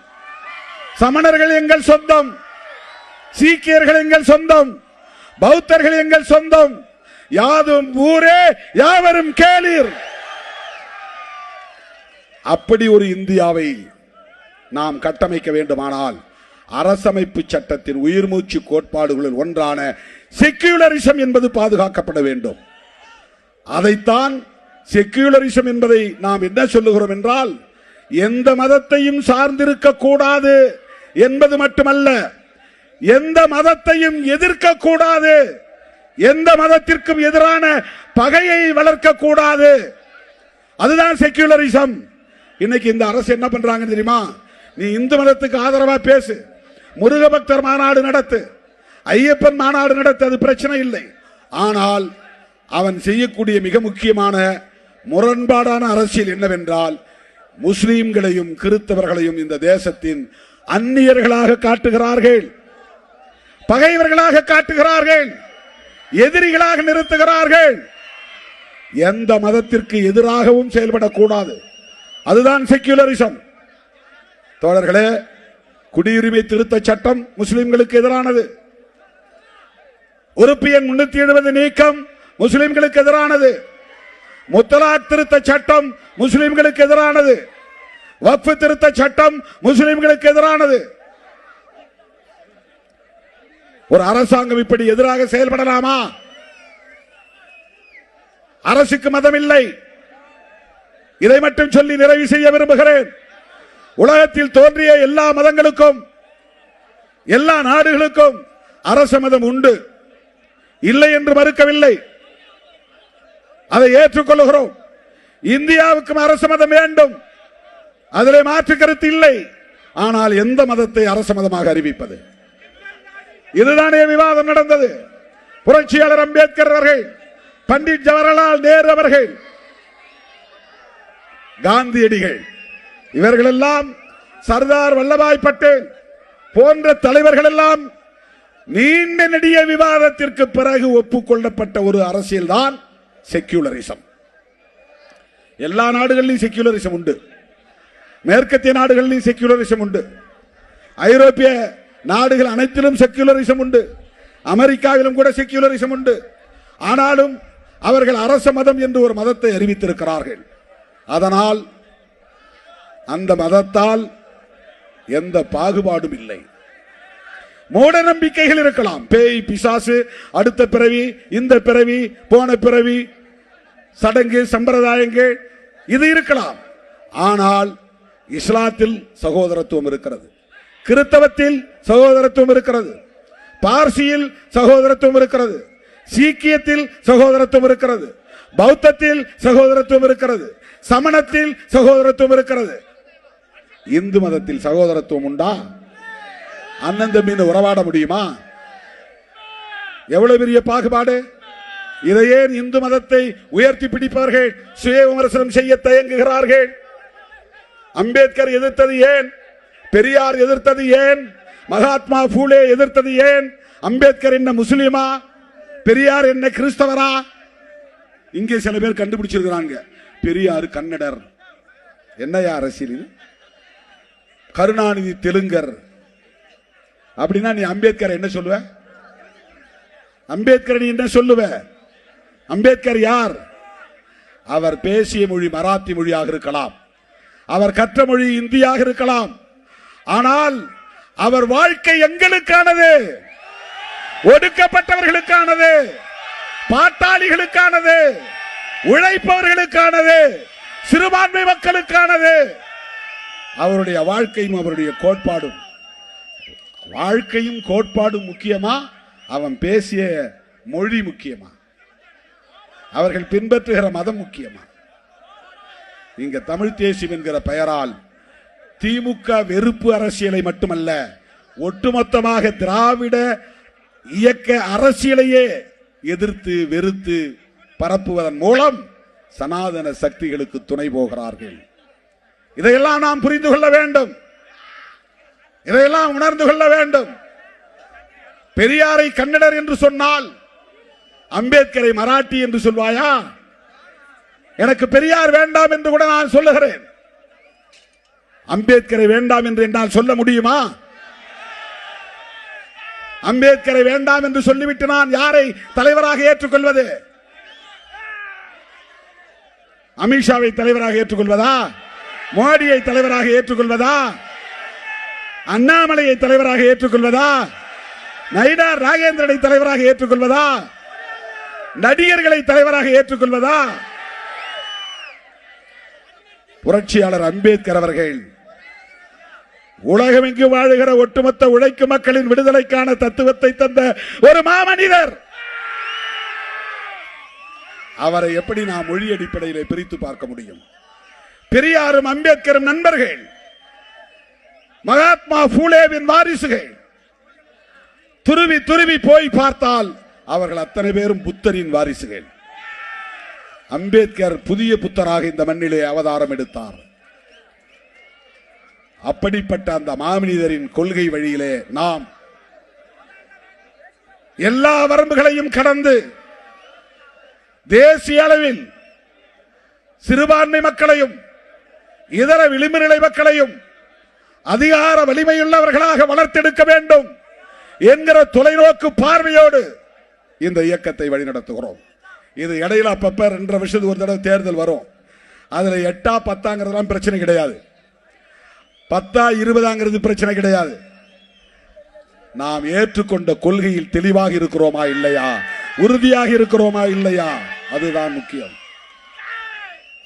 சமணர்கள் எங்கள் சொந்தம், சீக்கியர்கள் எங்கள் சொந்தம், பௌத்தர்கள் எங்கள் சொந்தம். யாதும் ஊரே யாவரும் கேளீர். அப்படி ஒரு இந்தியாவை நாம் கட்டமைக்க வேண்டுமானால் அரசமைப்பு சட்டத்தின் உயிர் மூச்சு கோட்பாடுகளில் ஒன்றான செக்யூலரிசம் என்பது பாதுகாக்கப்பட வேண்டும். அதைத்தான் செக்யூலரிசம் என்பதை நாம் என்ன சொல்லுகிறோம் என்றால், எந்த மதத்தையும் சார்ந்திருக்க கூடாது என்பது மட்டுமல்ல, எந்த மதத்தையும் எதிர்க்க கூடாது, எந்த மதத்திற்கும் எதிரான பகையை வளர்க்க கூடாது. அதுதான் செக்யூலரிசம். இன்னைக்கு இந்த அரசு என்ன பண்றாங்க தெரியுமா? நீ இந்து மதத்துக்கு ஆதரவா பேசு, முருக பக்தர் மாநாடு நடத்து, ஐயப்பன் மாநாடு நடத்து, அது பிரச்சனை இல்லை. ஆனால் அவன் செய்யக்கூடிய மிக முக்கியமான முரண்பாடான அரசியல் என்னவென்றால், முஸ்லீம்களையும் கிறிஸ்தவர்களையும் இந்த தேசத்தின் அந்நியர்களாக காட்டுகிறார்கள், பகைவர்களாக காட்டுகிறார்கள், எதிரிகளாக நிறுத்துகிறார்கள். எந்த மதத்திற்கு எதிராகவும் செயல்படக்கூடாது. அதுதான் செக்யூலரிசம். தோழர்களே, குடியுரிமை திருத்த சட்டம் முஸ்லிம்களுக்கு எதிரானது. உறுப்பு எண் 370 நீக்கம் முஸ்லிம்களுக்கு எதிரானது. முத்தலாக் திருத்த சட்டம் முஸ்லிம்களுக்கு எதிரானது. வக்ஃப் திருத்த சட்டம் முஸ்லிம்களுக்கு எதிரானது. ஒரு அரசாங்கம் இப்படி எதிராக செயல்படலாமா? அரசுக்கு மதம் இல்லை. இதை மட்டும் சொல்லி நிறைவு செய்ய விரும்புகிறேன். உலகத்தில் தோன்றிய எல்லா மதங்களுக்கும், எல்லா நாடுகளுக்கும் அரச மதம் உண்டு, இல்லை என்று மறுக்கவில்லை, அதை ஏற்றுக்கொள்கிறோம். இந்தியாவுக்கும் அரச மதம் வேண்டும், அதிலே மாற்று கருத்து இல்லை. ஆனால் எந்த மதத்தை அரச மதமாக அறிவிப்பது? இதுதானே விவாதம் நடந்தது. புரட்சியாளர் அம்பேத்கர் அவர்கள், பண்டிட் ஜவஹர்லால் நேரு அவர்கள், காந்தியடிகள், இவர்கள் எல்லாம், சர்தார் வல்லபாய் பட்டேல் போன்ற தலைவர்கள் எல்லாம் நீண்ட நெடிய விவாதத்திற்கு பிறகு ஒப்புக்கொள்ளப்பட்ட ஒரு அரசியல் தான் செக்யூலரிசம். எல்லா நாடுகளிலும் செக்யூலரிசம் உண்டு, மேற்கத்திய நாடுகளிலும் செக்யூலரிசம் உண்டு, ஐரோப்பிய நாடுகள் அனைத்திலும் செக்யூலரிசம் உண்டு, அமெரிக்காவிலும் கூட செக்யூலரிசம் உண்டு. ஆனாலும் அவர்கள் அரச மதம் என்று ஒரு மதத்தை அறிவித்திருக்கிறார்கள். அதனால் அந்த மதத்தால் எந்த பாகுபாடும் இல்லை. மூட நம்பிக்கைகள் இருக்கலாம், பேய் பிசாசு, அடுத்த பிறவி, இந்த பிறவி, போன பிறவி, சடங்கு சம்பிரதாயங்கள், இது இருக்கலாம். ஆனால் இஸ்லாத்தில் சகோதரத்துவம் இருக்கிறது, கிறிஸ்தவத்தில் சகோதரத்துவம் இருக்கிறது, பார்சியில் சகோதரத்துவம் இருக்கிறது, சீக்கியத்தில் சகோதரத்துவம் இருக்கிறது, பௌத்தத்தில் சகோதரத்துவம் இருக்கிறது, சமணத்தில் சகோதரத்துவம் இருக்கிறது. இந்து மதத்தில் சகோதரத்துவம் உண்டா? அண்ணன் தம்பின்னு உறவாட முடியுமா? எவ்வளவு பெரிய பாகுபாடு! இதையே இந்து மதத்தை உயர்த்தி பிடிப்பவர்கள் சுய விமர்சனம் செய்ய தயங்குகிறார்கள். அம்பேத்கர் எதிர்த்தது ஏன்? பெரியார் எதிர்த்தது ஏன்? மகாத்மா பூலே எதிர்த்தது ஏன்? அம்பேத்கர் என்ன முஸ்லிமா? பெரியார் என்ன கிறிஸ்தவரா? இங்கே சில பேர் கண்டுபிடிச்சிருக்கிறாங்க, பெரியார் கன்னடர். என்னையா அரசியல்? கருணாநிதி தெலுங்கர். அப்படின்னா நீ அம்பேத்கர் என்ன சொல்லுவ? அம்பேத்கர் நீ என்ன சொல்லுவ? அம்பேத்கர் யார்? அவர் பேசிய மொழி மராத்தி மொழியாக இருக்கலாம், அவர் கற்ற மொழி இந்தியாக இருக்கலாம். ஆனால் அவர் வாழ்க்கை எங்களுக்கானது, ஒடுக்கப்பட்டவர்களுக்கானது, பாட்டாளிகளுக்கானது, உழைப்பவர்களுக்கானது, சிறுபான்மை மக்களுக்கானது. அவருடைய வாழ்க்கையும் அவருடைய கோட்பாடும், வாழ்க்கையும் கோட்பாடும் முக்கியமா, அவன் பேசிய மொழி முக்கியமா, அவர்கள் பின்பற்றுகிற மதம் முக்கியமா? நீங்க தமிழ் தேசியம் என்கிற பெயரால் திமுக வெறுப்பு அரசியலை மட்டுமல்ல, ஒட்டுமொத்தமாக திராவிட இயக்க அரசியலையே எதிர்த்து வெறுத்து பரப்புவதன் மூலம் சனாதன சக்திகளுக்கு துணை போகிறார்கள். இதையெல்லாம் நாம் புரிந்து கொள்ள வேண்டும், இதையெல்லாம் உணர்ந்து கொள்ள வேண்டும். பெரியாரை கன்னடர் என்று சொன்னால் அம்பேத்கரை மராட்டி என்று சொல்வாயா? எனக்கு பெரியார் வேண்டாம் என்று கூட நான் சொல்லுகிறேன். அம்பேத்கரை வேண்டாம் என்று என்னால் சொல்ல முடியுமா? அம்பேத்கரை வேண்டாம் என்று சொல்லிவிட்டு நான் யாரை தலைவராக ஏற்றுக்கொள்வது? அமித்ஷாவை தலைவராக ஏற்றுக்கொள்வதா? மோடியை தலைவராக ஏற்றுக்கொள்வதா? அண்ணாமலையை தலைவராக ஏற்றுக்கொள்வதா? நயினார் நாகேந்திரனை தலைவராக ஏற்றுக்கொள்வதா? நடிகர்களை தலைவராக ஏற்றுக்கொள்வதா? புரட்சியாளர் அம்பேத்கர் அவர்கள் உலகமெங்கு வாழுகிற ஒட்டுமொத்த உழைக்கும் மக்களின் விடுதலைக்கான தத்துவத்தை தந்த ஒரு மாமனிதர். அவரை எப்படி நாம் மொழி அடிப்படையில் பிரித்து பார்க்க முடியும்? பெரியாரும் அம்பேத்கரும் நண்பர்கள், மகாத்மா பூலேவின் வாரிசுகள். துருவி துருவி போய் பார்த்தால் அவர்கள் அத்தனை பேரும் புத்தரின் வாரிசுகள். அம்பேத்கர் புதிய புத்தராக இந்த மண்ணிலே அவதாரம் எடுத்தார். அப்படிப்பட்ட அந்த மாமனிதரின் கொள்கை வழியிலே நாம் எல்லா வரம்புகளையும் கடந்து தேசிய அளவில் சிறுபான்மை மக்களையும் இதர விளிம்புநிலை மக்களையும் அதிகார வலிமையுள்ளவர்களாக வளர்த்தெடுக்க வேண்டும் என்கிற தொலைநோக்கு பார்வையோடு இந்த இயக்கத்தை வழிநடத்துகிறோம். இது இடையில அப்பப்ப 2 வருஷத்துக்கு ஒரு தடவை தேர்தல் வரும். அதுல 8 10 பிரச்சனை கிடையாது, 10 20 பிரச்சனை கிடையாது. நாம் ஏற்றுக்கொண்ட கொள்கையில் தெளிவாக இருக்கிறோமா இல்லையா, உறுதியாக இருக்கிறோமா இல்லையா, அதுதான் முக்கியம்.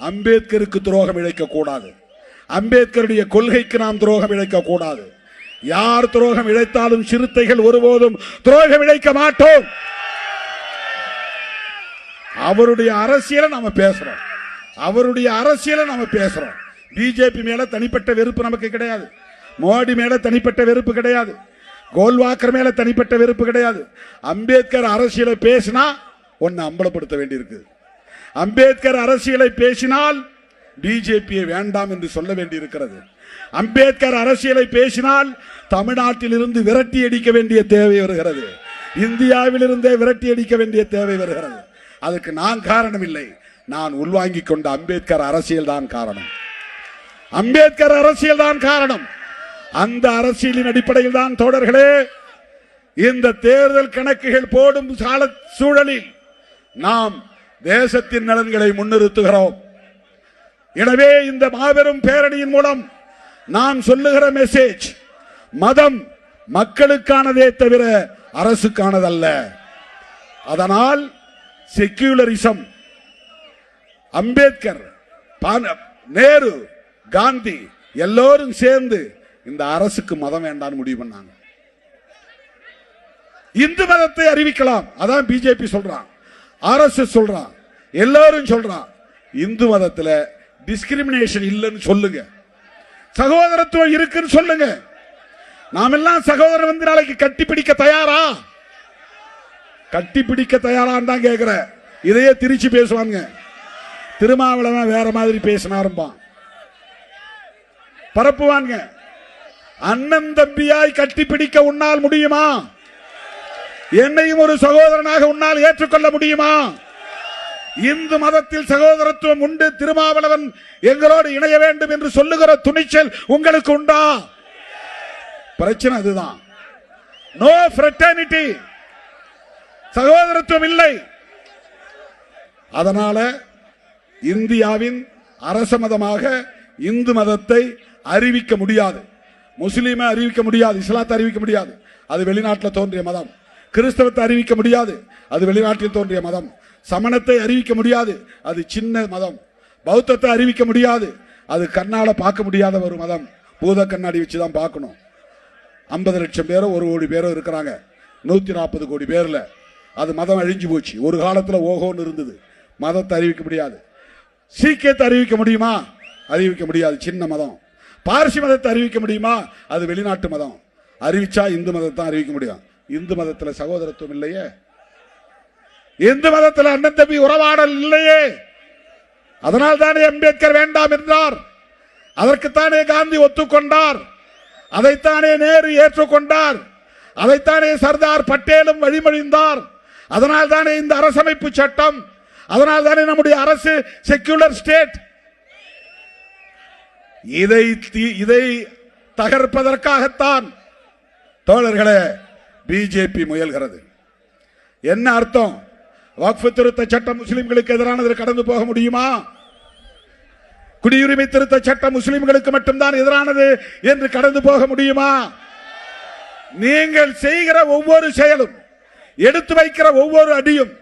அம்பேத்கருக்கு துரோகம் இழைக்க கூடாது, அம்பேத்கருடைய கொள்கைக்கு நாம் துரோகம் இழைக்க கூடாது. யார் துரோகம் இழைத்தாலும் சிறுத்தைகள் ஒருபோதும் துரோகம் இழைக்க மாட்டோம். அவருடைய அரசியலை நாம பேசுறோம், அவருடைய அரசியலை நாம பேசுறோம். பிஜேபி மேல தனிப்பட்ட வெறுப்பு நமக்கு கிடையாது, மோடி மேல தனிப்பட்ட வெறுப்பு கிடையாது, கோல்வாக்கர் மேல தனிப்பட்ட வெறுப்பு கிடையாது. அம்பேத்கர் அரசியலை பேசினா ஒன்னு அம்பலப்படுத்த வேண்டியிருக்கு. அம்பேத்கர் அரசியலை பேசினால் பிஜேபியை வேண்டாம் என்று சொல்ல வேண்டியிருக்கிறது. அம்பேத்கர் அரசியலை பேசினால் தமிழ்நாட்டில் இருந்து விரட்டி அடிக்க வேண்டிய தேவை வருகிறது, இந்தியாவில் இருந்தே விரட்டி அடிக்க வேண்டிய தேவை வருகிறது. அதுக்கு நான் காரணம் இல்லை, நான் உள்வாங்கிக் கொண்ட அம்பேத்கர் அரசியல் தான் காரணம். அம்பேத்கர் அரசியல் தான் காரணம். அந்த அரசியலின் அடிப்படையில் தான் தோழர்களே இந்த தேர்தல் கணக்குகள் போடும் சூழலில் நாம் தேசத்தின் நலன்களை முன்னிறுத்துகிறோம். எனவே இந்த மாபெரும் பேரணியின் மூலம் நாம் சொல்லுகிற மெசேஜ், மதம் மக்களுக்கானதே தவிர அரசுக்கானதல்ல. அதனால் செக்யூலரிசம், அம்பேத்கர், நேரு, காந்தி எல்லோரும் சேர்ந்து இந்த அரசுக்கு மதம் வேண்டாம் முடிவு பண்ணாங்க. இந்து மதத்தை அறிவிக்கலாம், அதான் பிஜேபி சொல்றான், ஆர்எஸ்எஸ் சொல்றான், எல்லாரும் சொல்றான். இந்து மதத்தில் டிஸ்கிரிமினேஷன் இல்லைன்னு சொல்லுங்க, சகோதரத்துவம் இருக்குன்னு சொல்லுங்க. நாம் எல்லாம் சகோதரர் வந்து நாளைக்கு கட்டிப்பிடிக்க தயாரா? கட்டிப்பிடிக்க தயாரான்னு தான் கேட்கிற. இதையே திருச்சி பேசுவாங்க. திருமாவளவன் வேற மாதிரி பேசினாருப்பான், பரப்புவாங்க. அண்ணன் தம்பியாய் கட்டிப்பிடிக்க உன்னால் முடியுமா? என்னையும் ஒரு சகோதரனாக உன்னால் ஏற்றுக்கொள்ள முடியுமா? இந்து மதத்தில் சகோதரத்துவம் உண்டு, திருமாவளவன் எங்களோடு இணைய வேண்டும் என்று சொல்லுகிற துணிச்சல் உங்களுக்கு உண்டா? பிரச்சனை அதுதான். நோ ஃப்ரெட்டர்னிட்டி, சகோதரத்துவம் இல்லை. அதனால இந்தியாவின் அரச மதமாக இந்து மதத்தை அறிவிக்க முடியாது, முஸ்லீமை அறிவிக்க முடியாது, இஸ்லாத்தை அறிவிக்க முடியாது, அது வெளிநாட்டில் தோன்றிய மதம். கிறிஸ்தவத்தை அறிவிக்க முடியாது, அது வெளிநாட்டில் தோன்றிய மதம். சமணத்தை அறிவிக்க முடியாது, அது சின்ன மதம். பௌத்தத்தை அறிவிக்க முடியாது, அது கண்ணால பார்க்க முடியாத ஒரு மதம். பூத கண்ணாடி வச்சுதான் பார்க்கணும். 50 லட்சம் பேரோ 1 கோடி பேரோ இருக்கிறாங்க, 140 கோடி பேர்ல அது மதம் அழிஞ்சு போச்சு. ஒரு காலத்தில் ஓஹோன்னு இருந்தது. மதத்தை அறிவிக்க முடியாது. சீக்கியத்தை அறிவிக்க முடியுமா? அறிவிக்க முடியாது, சின்ன மதம். பார்சி மதத்தை அறிவிக்க முடியுமா? அது வெளிநாட்டு மதம். அறிவிச்சா இந்து மதத்தை அறிவிக்க முடியும். இந்து மதத்தில் சகோதரத்துவம் இல்லையே. இந்து மதத்தில் அண்ணன் தம்பி உறவாடல் இல்லையே. அதனால் தானே அம்பேத்கர் வேண்டாம் என்றார். அதற்குத்தானே காந்தி ஒத்துக்கொண்டார். அதைத்தானே நேரு ஏற்றுக்கொண்டார். அதைத்தானே சர்தார் பட்டேலும் வழிமொழிந்தார். அதனால் தானே இந்த அரசமைப்பு சட்டம், அதனால் தானே நம்முடைய அரசு செக்யூலர் ஸ்டேட். இதை தகர்ப்பதற்காகத்தான் தோழர்களே பிஜேபி முயல்கிறது. என்ன அர்த்தம்? வக்ஃப் திருத்த சட்டம் முஸ்லிம்களுக்கு எதிரானது, கடந்து போக முடியுமா? குடியுரிமை திருத்த சட்டம் முஸ்லிம்களுக்கு மட்டும்தான் எதிரானது என்று கடந்து போக முடியுமா? நீங்கள் செய்கிற ஒவ்வொரு செயலும், எடுத்து வைக்கிற ஒவ்வொரு அடியும்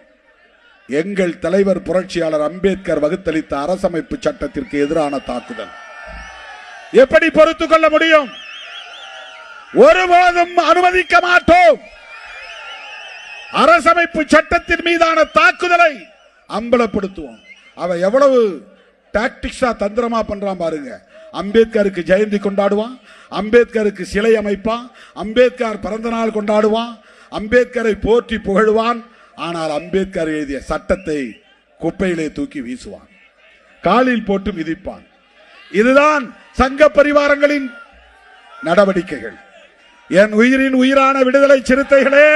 எங்கள் தலைவர் புரட்சியாளர் அம்பேத்கர் வகுத்தளித்த அரசமைப்பு சட்டத்திற்கு எதிரான தாக்குதல். எப்படி பொறுத்துக் கொள்ள முடியும்? ஒருபோதும் அனுமதிக்க மாட்டோம். அரசமைப்பு சட்டத்தின் மீதான தாக்குதலை அம்பலப்படுத்துவோம். அவ எவ்வளவு டாக்டிக்ஸா தந்திரமா பண்றான் பாருங்க. அம்பேத்கருக்கு ஜெயந்தி கொண்டாடுவான், அம்பேத்கருக்கு சிலை அமைப்பான், அம்பேத்கர் பிறந்த நாள் கொண்டாடுவான், அம்பேத்கரை போற்றி புகழ்வான். ஆனால் அம்பேத்கர் எழுதிய சட்டத்தை குப்பையிலே தூக்கி வீசுவான், காலில் போட்டு மிதிப்பான். இதுதான் சங்க பரிவாரங்களின் நடவடிக்கைகள். என் உயிரின் உயிரான விடுதலை சிறுத்தைகளே,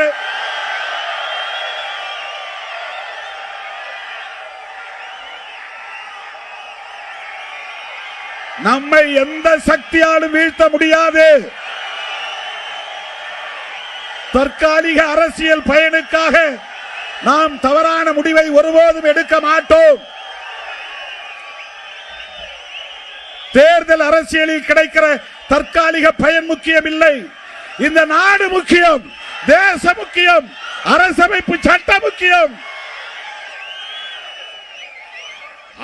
நம்மை எந்த சக்தியாலும் வீழ்த்த முடியாது. தற்காலிக அரசியல் பயனுக்காக நாம் தவறான முடிவை ஒருபோதும் எடுக்க மாட்டோம். தேர்தல் அரசியலில் கிடைக்கிற தற்காலிக பயன் முக்கியம் இல்லை. இந்த நாடு முக்கியம், தேசம் முக்கியம், அரசமைப்பு சட்டம் முக்கியம்.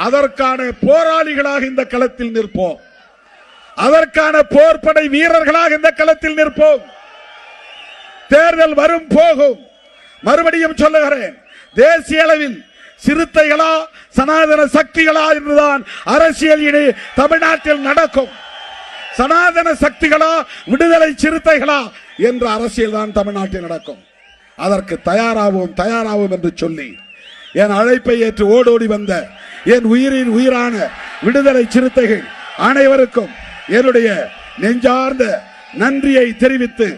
அதற்கான போராளிகளாக இந்த களத்தில் நிற்போம். அதற்கான போர்படை வீரர்களாக இந்த களத்தில் நிற்போம். தேர்தல் வரும் போகும். மறுபடியும் சொல்லுகிறேன், தேசிய அளவில் சிறுத்தைகளா சனாதன சக்திகளா என்றுதான் அரசியல் இனி தமிழ்நாட்டில் நடக்கும். சனாதன சக்திகளா விடுதலை சிறுத்தைகளா என்ற அரசியல் தான் தமிழ்நாட்டில் நடக்கும். அதற்கு தயாராவோம் என்று சொல்லி என் அழைப்பை ஏற்று ஓடோடி வந்த என் உயிரின் உயிரான விடுதலை சிறுத்தைகள் அனைவருக்கும் என்னுடைய நெஞ்சார்ந்த நன்றியை தெரிவித்து,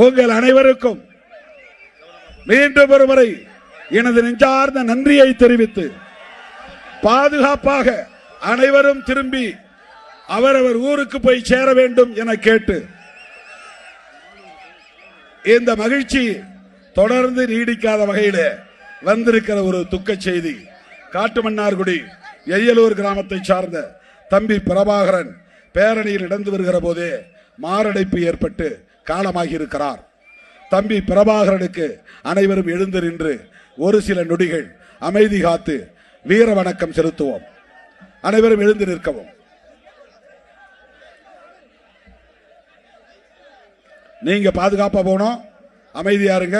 உங்கள் அனைவருக்கும் மீண்டும் ஒருமுறை எனது நெஞ்சார்ந்த நன்றியை தெரிவித்து, பாதுகாப்பாக அனைவரும் திரும்பி அவரவர் ஊருக்கு போய் சேர வேண்டும் என கேட்டு, இந்த மகிழ்ச்சி தொடர்ந்து நீடிக்காத வகையில் வந்திருக்கிற ஒரு துக்க செய்தி. காட்டுமன்னார்குடி எய்யலூர் கிராமத்தை சார்ந்த தம்பி பிரபாகரன் பேரணியில் நடந்து வருகிற போதே மாரடைப்பு ஏற்பட்டு காலமாகி இருக்கிறார். தம்பி பிரபாகரனுக்கு அனைவரும் எழுந்து நின்று ஒரு சில நொடிகள் அமைதி காத்து வீர வணக்கம் செலுத்துவோம். அனைவரும் எழுந்து நிற்கவும். நீங்க பாதுகாப்பா போனோம், அமைதியா இருங்க.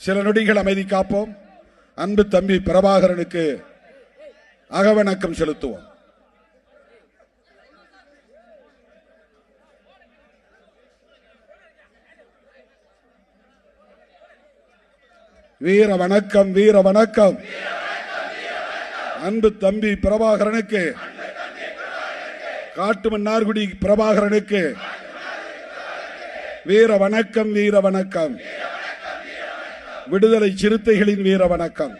சில நொடிகள் அமைதி காப்போம். அன்பு தம்பி பிரபாகரனுக்கு அகவணக்கம் செலுத்துவோம். வீர வணக்கம், வீர வணக்கம். அன்பு தம்பி பிரபாகரனுக்கு, காட்டுமன்னார்குடி பிரபாகரனுக்கு வீர வணக்கம், வீர வணக்கம். விடுதலை சிறுத்தைகளின் வீர வணக்கம்.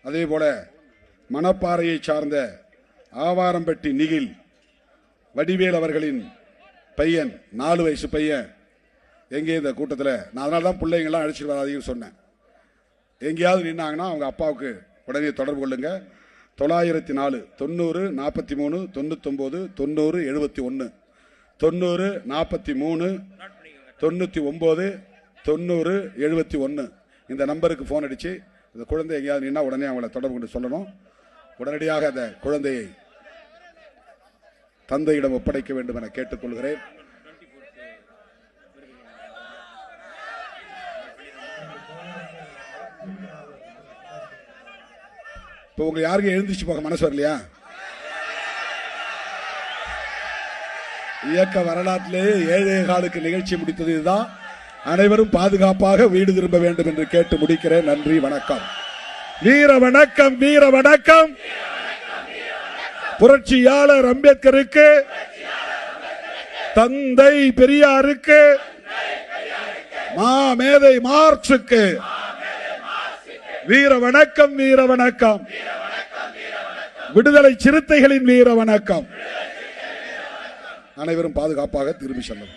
அதே போல மணப்பாறையை சார்ந்த ஆவாரம்பட்டி நிகில் வடிவேல் அவர்களின் பையன், 4 வயசு பையன், எங்கே இந்த கூட்டத்தில் நான் அதனால தான் பிள்ளைங்கள்லாம் அழைச்சிட்டு வராதீங்கன்னு சொன்னேன். எங்கேயாவது நின்னாங்கன்னா அவங்க அப்பாவுக்கு உடனே தொடர்பு கொள்ளுங்க. 904 90 43 99 90 71 90 43 99 90 71 இந்த நம்பருக்கு போன் அடிச்சு இந்த குழந்தை எங்கேயாவது நின்னா உடனே அவங்கள தொடர்பு கொண்டு சொல்லணும். உடனடியாக அந்த குழந்தையை தந்தையிடம் ஒப்படைக்க வேண்டும் என கேட்டுக்கொள்கிறேன். இப்ப உங்க யாருக்கும் எழுந்திருச்சு போக மனசு வரலையா? இயக்க வரலாற்றிலே 7.15 நிகழ்ச்சி முடித்தது இதுதான். அனைவரும் பாதுகாப்பாக வீடு திரும்ப வேண்டும் என்று கேட்டு முடிக்கிறேன். நன்றி, வணக்கம். வீர வணக்கம், வீர வணக்கம். புரட்சியாளர் அம்பேத்கருக்கு, தந்தை பெரியாருக்கு, மாமேதை மார்க்சுக்கு வீர வணக்கம், வீர வணக்கம். விடுதலை சிறுத்தைகளின் வீர வணக்கம். அனைவரும் பாதுகாப்பாக திரும்பி செல்லும்.